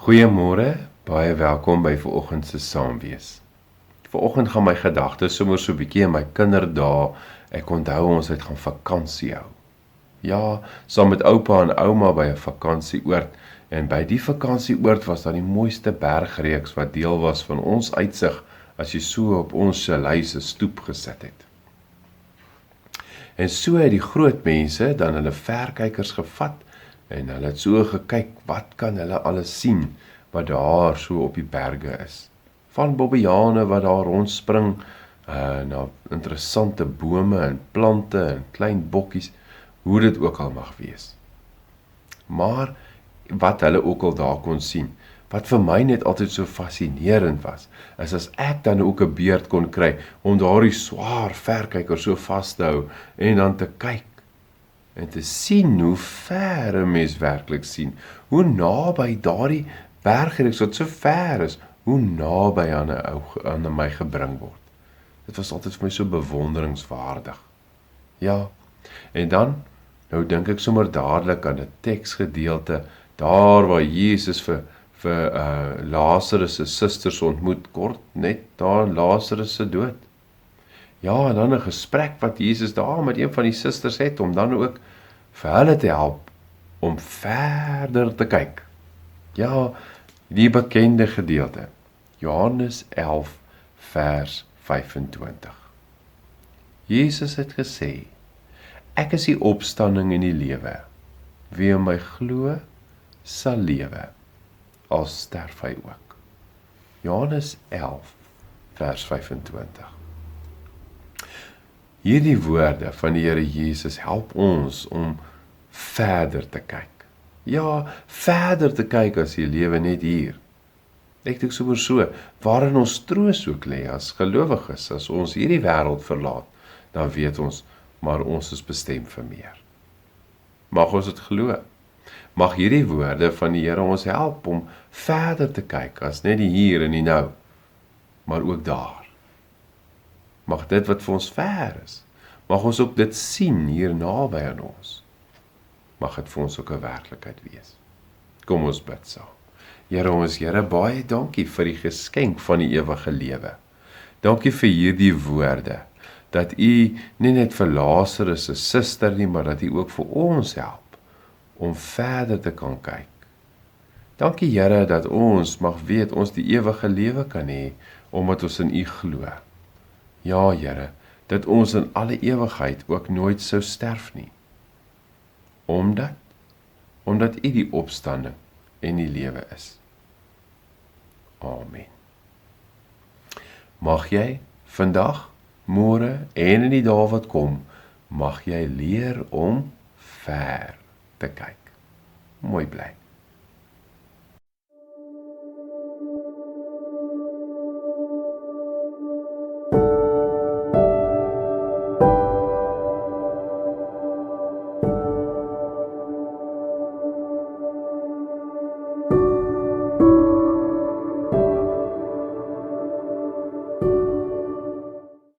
Goeiemôre, baie welkom by vanoggend se Saamwees. Vanoggend gaan my gedagtes sommer so 'n bietjie in my kinderdae. Ek onthou ons het gaan vakansie hou. Ja, saam met oupa en ouma by 'n vakansieoord, en by die vakansieoord was daar die mooiste bergreeks wat deel was van ons uitsig as jy so op ons chalet se stoep gesit het. En so het die groot mense dan hulle verkykers gevat en hulle het so gekyk, wat kan hulle alles sien wat daar so op die berge is. Van bobbejane wat daar rondspring, na interessante bome en plante en klein bokkies, hoe dit ook al mag wees. Maar wat hulle ook al daar kon sien, wat vir my net altyd so fascinerend was, is as ek dan ook 'n beurt kon kry om daardie swaar verkyker so vas te hou en dan te kyk en te sien hoe ver 'n mens werklik sien, hoe naby daardie bergreeks wat so ver is, hoe naby aan my gebring word. Dit was altyd vir my so bewonderingswaardig. Ja, en dan, nou dink ek sommer dadelik aan 'n teksgedeelte, daar waar Jesus vir Lazarus se susters ontmoet, kort net daar Lazarus se dood. Ja, en dan 'n gesprek wat Jesus daar met een van die susters het, om dan ook vir hulle te help om verder te kyk. Ja, die bekende gedeelte, Johannes 11 vers 25. Jesus het gesê, ek is die opstanding en die lewe. Wie in my glo, sal lewe, al sterf hy ook. Johannes 11 vers 25. Hierdie woorde van die Here Jesus help ons om verder te kyk. Ja, verder te kyk as die lewe net hier. Ek dink sommer so, waarin ons troos ook lê as gelowiges, as ons hierdie wêreld verlaat, dan weet ons, maar ons is bestem vir meer. Mag ons dit glo. Mag hierdie woorde van die Here ons help om verder te kyk as net die hier en die nou, maar ook daar. Mag dit wat vir ons ver is, mag ons ook dit sien hier naby aan ons. Mag dit vir ons ook 'n werklikheid wees. Kom ons bid saam. Here ons Here, baie dankie vir die geskenk van die ewige lewe. Dankie vir hierdie woorde, dat U nie net vir Lazarus se suster nie, maar dat U ook vir ons help om verder te kan kyk. Dankie Here dat ons mag weet ons die ewige lewe kan hê, omdat ons in U glo. Ja Here, dat ons in alle ewigheid ook nooit sou sterf nie. Omdat U die opstanding en die lewe is. Amen. Mag jy vandag, môre en in die dae wat kom, mag jy leer om ver te kyk. Mooi bly.